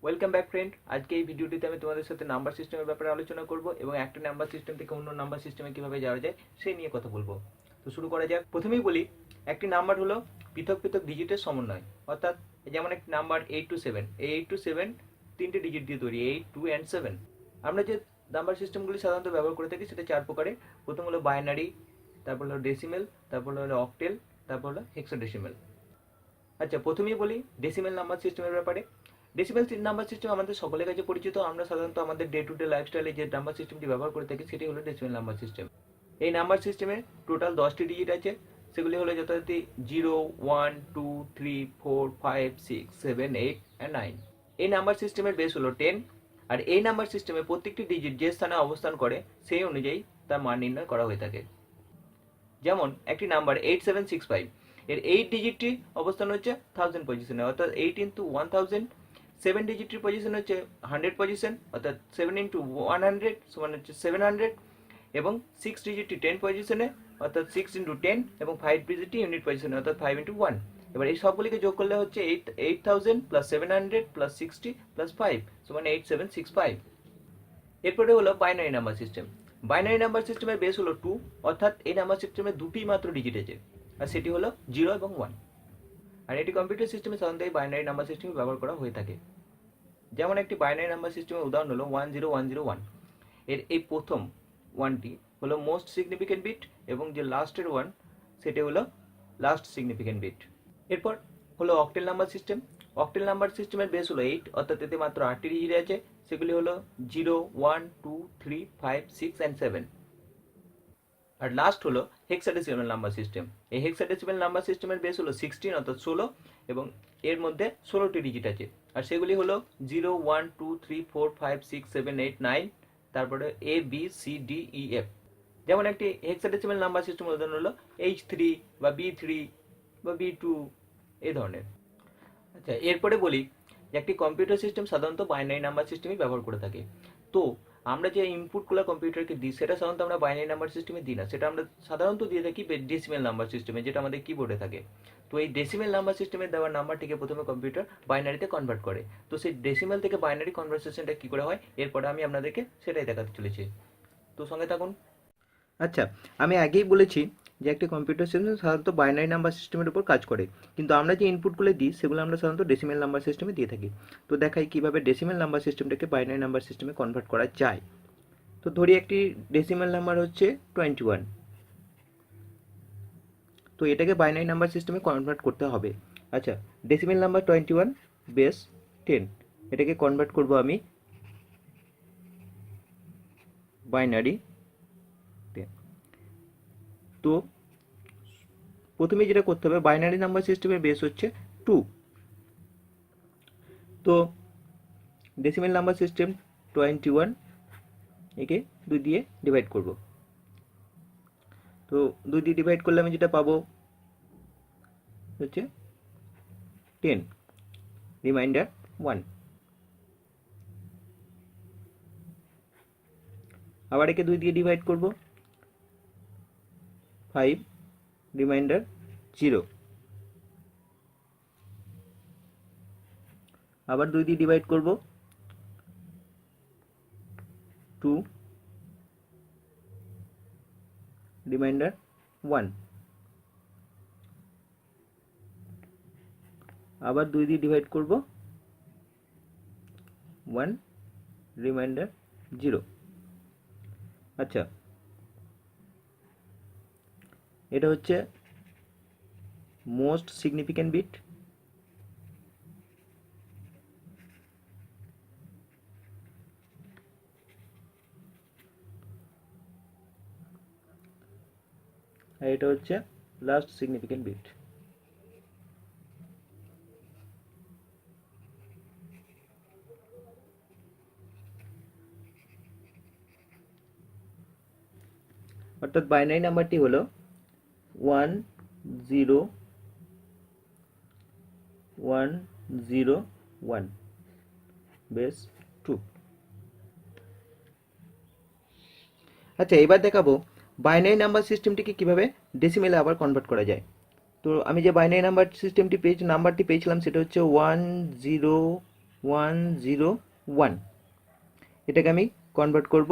Welcome back friend. আজকে এই ভিডিওটিতে আমি তোমাদের সাথে নাম্বার সিস্টেমের ব্যাপারে আলোচনা করব এবং একটা নাম্বার সিস্টেম থেকে অন্য নাম্বার সিস্টেমে কিভাবে যাওয়া যায় সেই নিয়ে কথা বলবো। তো শুরু করা যাক। প্রথমেই বলি, একটি নাম্বার হলো পৃথক পৃথক ডিজিটের সমন্বয়। অর্থাৎ যেমন একটি নাম্বার 8 to 7, এই 8 to 7 তিনটে ডিজিট দিয়ে তৈরি, 8, 2 and 7। আমরা যে নাম্বার সিস্টেমগুলি সাধারণত ব্যবহার করে থাকি সেটা চার প্রকারের। প্রথম হলো বাইনারি, তারপর হলো ডেসিমেল, তারপর হলো অক্টেল, তারপর হলো হেক্সাডেসিমেল। আচ্ছা, প্রথমেই বলি ডেসিমেল নাম্বার সিস্টেমের ব্যাপারে। ডেসিমেল নাম্বার সিস্টেম আমাদের সকলের কাছে পরিচিত। আমরা সাধারণত আমাদের ডে টু ডে লাইফস্টাইলে যে নাম্বার সিস্টেমটি ব্যবহার করে থাকি সেটি হলো ডেসিমেল নাম্বার সিস্টেম। এই নাম্বার সিস্টেমে টোটাল 10টি ডিজিট আছে। সেগুলি হলো যথারীতি 0, 1, 2, 3, 4, 5, 6, 7, 8 and 9। এই নাম্বার সিস্টেমের বেস হলো 10। আর এই নাম্বার সিস্টেমে প্রত্যেকটি ডিজিট যে স্থানে অবস্থান করে সেই অনুযায়ী তার মান নির্ণয় করা হয়ে থাকে। যেমন একটি নাম্বার 8765, এর 8 ডিজিটটি অবস্থান হচ্ছে 1000 পজিশনে, অর্থাৎ 8 ইন্টু 1000। 7 ডিজিটটির পজিশন হচ্ছে 100 পজিশন, অর্থাৎ 7 ইন্টু 100 সমান হচ্ছে 700। এবং 6 ডিজিটটি 10 পজিশনে, অর্থাৎ 6 ইন্টু 10। এবং 5 ডিজিটটি ইউনিট পজিশনে, অর্থাৎ 5 ইন্টু 1। এবার এই সবগুলিকে যোগ করলে হচ্ছে 8000 প্লাস 700 প্লাস 60 প্লাস 5 সমান 8765। এরপরে হলো binary number system. Binary number সিস্টেমের বেস হলো 2, অর্থাৎ এই নাম্বার সিস্টেমে দুটি মাত্র ডিজিট আছে, আর সেটি হলো 0 এবং 1। আর এটি কম্পিউটার সিস্টেমে সাধারণত এই বাইনারি নাম্বার সিস্টেম ব্যবহার করা হয়ে থাকে। যেমন একটি বাইনারি নাম্বার সিস্টেমের উদাহরণ হলো 10101। এর এই প্রথম ওয়ানটি হলো মোস্ট সিগনিফিকেন্ট বিট এবং যে লাস্টের ওয়ান সেটি হলো লাস্ট সিগনিফিকেন্ট বিট। এরপর হলো octal number system. Octal number সিস্টেমের বেস হলো 8, অর্থাৎ এতে মাত্র 8টি ডিজিট আছে। সেগুলি হলো 0, 1, 2, 3, 5, 6 and 7। আর লাস্ট হলো হেক্সাডেসিমাল নাম্বার সিস্টেম। এই হেক্সাডেসিমাল নাম্বার সিস্টেমের বেস হলো 16, অর্থাৎ 16, এবং এর মধ্যে 16টি ডিজিট আছে। আর সেগুলি হলো 0, 1, 2, 3, 4, 5, 6, 7, 8, 9, তারপরে A B C D E F. যেমন একটি হেক্সাডেসিমাল নাম্বার সিস্টেমের উদাহরণ হলো H3 বা B3 বা B2, এই ধরনের। আচ্ছা, এরপরে বলি যে একটি কম্পিউটার সিস্টেম সাধারণত বাইনারি নাম্বার সিস্টেমই ব্যবহার করে থাকে। তো আমরা যে ইনপুটগুলো কম্পিউটারকে দিই সেটা সাধারণত আমরা বাইনারি নাম্বার সিস্টেমে দিই না, সেটা আমরা সাধারণত দিয়ে থাকি ডেসিমেল নাম্বার সিস্টেমে, যেটা আমাদের কিবোর্ডে থাকে। তো এই ডেসিমেল নাম্বার সিস্টেমে দেওয়ার নাম্বারটিকে প্রথমে কম্পিউটার বাইনারিতে কনভার্ট করে। তো সেই ডেসিমেল থেকে বাইনারি কনভার্সেশনটা কী করে হয় এরপরে আমি আপনাদেরকে সেটাই দেখাতে চলেছি। তো সঙ্গে থাকুন। আচ্ছা, আমি আগেই বলেছি যে একটি কম্পিউটার সিস্টেম সাধারণত বাইনারি নাম্বার সিস্টেমের উপর কাজ করে, কিন্তু আমরা যে ইনপুটগুলো দিই সেগুলো আমরা সাধারণত ডেসিমেল নাম্বার সিস্টেমে দিয়ে থাকি। তো দেখাই কিভাবে ডেসিমেল নাম্বার সিস্টেমটাকে বাইনারি নাম্বার সিস্টেমে কনভার্ট করা যায়। তো ধরি একটি ডেসিমেল নাম্বার হচ্ছে 21। তো এটাকে বাইনারি নাম্বার সিস্টেমে কনভার্ট করতে হবে। আচ্ছা, ডেসিমেল নাম্বার 21 বেস 10, এটাকে কনভার্ট করব আমি বাইনারি। তো প্রথমে যেটা করতে হবে, বাইনারি নাম্বার সিস্টেমের বেস হচ্ছে 2। তো ডেসিমেল নাম্বার সিস্টেম 21 একে 2 দিয়ে ডিভাইড করব। তো 2 দিয়ে ডিভাইড করলে আমি যেটা পাবো হচ্ছে 10 রিমাইন্ডার 1। আবার একে 2 দিয়ে ডিভাইড করব, 5 রিমাইন্ডার 0। আবার 2 দিয়ে ডিভাইড করব, 2 রিমাইন্ডার 1। আবার 2 দিয়ে ডিভাইড করব, 1 রিমাইন্ডার 0। আচ্ছা, এটা হচ্ছে মোস্ট সিগনিফিক্যান্ট বিট। আর এটা হচ্ছে লাস্ট সিগনিফিক্যান্ট বিট। অর্থাৎ বাইনারি নাম্বারটি হলো 10101 বেস 2। আচ্ছা, এবার দেখাবো বাইনারি নাম্বার সিস্টেমটিকে কিভাবে ডেসিমেলে আবার কনভার্ট করা যায়। তো আমি যে বাইনারি নাম্বার সিস্টেমটি নাম্বারটি পেয়েছিলাম সেটা হচ্ছে 101, এটাকে আমি কনভার্ট করব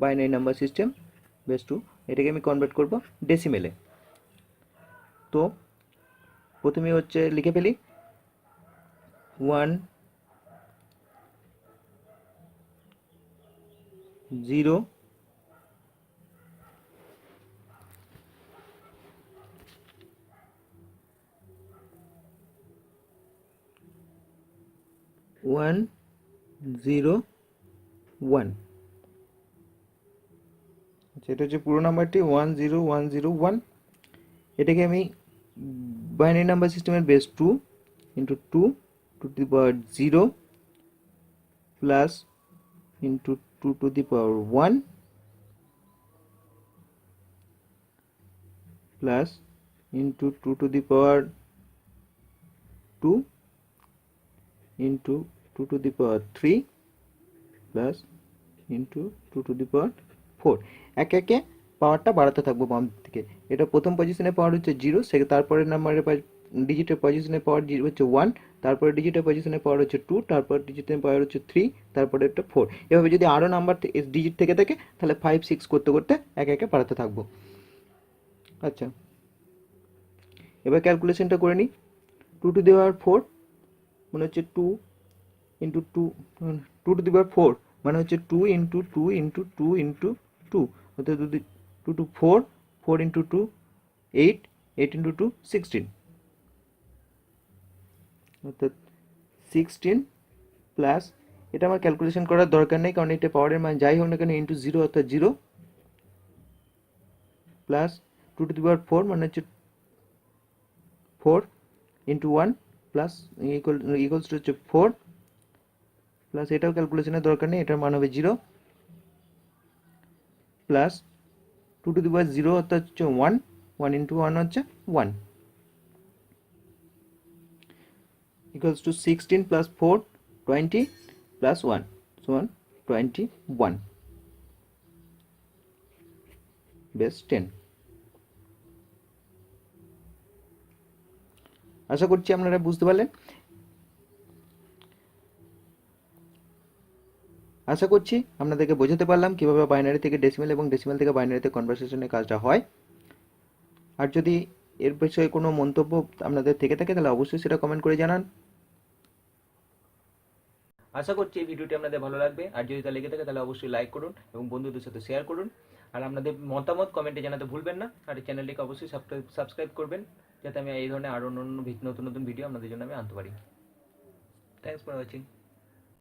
বাইনারি নাম্বার সিস্টেম বেস 2, এটাকে আমি কনভার্ট করব ডেসিমেলে। তো প্রথমে হচ্ছে লিখে ফেলি 1 0 101, আচ্ছা এটা হচ্ছে পুরো নাম্বারটি 10101। এটাকে আমি বাইনারি নাম্বার সিস্টেমের base 2 into 2 to the power 0 plus into 2 to the power 1 plus into 2 to the power 2 into 2 to the power 3 plus into 2 to the power 4। একে একে পাওয়ারটা বাড়াতে থাকবো বাম থেকে। এটা প্রথম পজিশনে পাওয়ার হচ্ছে 0, তারপরের নাম্বারের ডিজিটের পজিশনে পাওয়ার হচ্ছে 1, তারপরে ডিজিটের পজিশনে পাওয়ার হচ্ছে 2, তারপর ডিজিটের পাওয়ার হচ্ছে 3, তারপরে একটা 4। এভাবে যদি আরও নাম্বার ডিজিট থেকে থাকে তাহলে 5 6 করতে করতে একে একে বাড়াতে থাকবো। আচ্ছা এবার ক্যালকুলেশনটা করে নিই। 2 টু দি পাওয়ার 4 মানে হচ্ছে 2 ইন্টু 2, 2 টু দি পাওয়ার 4 মানে হচ্ছে 2 ইন্টু 2 ইন্টু 2 ইন্টু 2, অর্থাৎ 2 টু 4, 4 ইন্টু 2 8, 8 ইন্টু 2 16, অর্থাৎ 16 প্লাস, এটা আমার ক্যালকুলেশন করার দরকার নেই কারণ এটা পাওয়ারের মান যাই হোক না কেন ইন্টু 0 অর্থাৎ 0, প্লাস 2 টু দি পাওয়ার 4 মানে হচ্ছে 4 ইন্টু 1 প্লাস ইকুয়ালস টু হচ্ছে 4, প্লাস এটাও ক্যালকুলেশনের দরকার নেই, এটার মান হবে 0, প্লাস 2 টু দি পাওয়ার 0 অর্থাৎ হচ্ছে 1, 1 ইন্টু 1 হচ্ছে 1, equals to 16 plus 4 20 plus 1 so 21 base 10। আশা করছি আপনারা বুঝতে পারলেন। আশা করছি আপনাদেরকে বোঝাতে পারলাম কিভাবে বাইনারি থেকে ডেসিমেল এবং ডেসিমেল থেকে বাইনারিতে কনভার্সেশনের কাজটা হয়। আর যদি এর বিষয়ে কোনো মন্তব্য আপনাদের থেকে থাকে তাহলে অবশ্যই সেটা কমেন্ট করে জানান। আশা করছি এই ভিডিওটি আপনাদের ভালো লাগবে, আর যদি তা লেগে থাকে তাহলে অবশ্যই লাইক করুন এবং বন্ধুদের সাথে শেয়ার করুন। আর আপনাদের মতামত কমেন্টে জানাতে ভুলবেন না, আর এই চ্যানেলটিকে অবশ্যই সাবস্ক্রাইব করবেন যাতে আমি এই ধরনের আরও নতুন নতুন ভিডিও আপনাদের জন্য আমি আনতে পারি। Thanks for watching.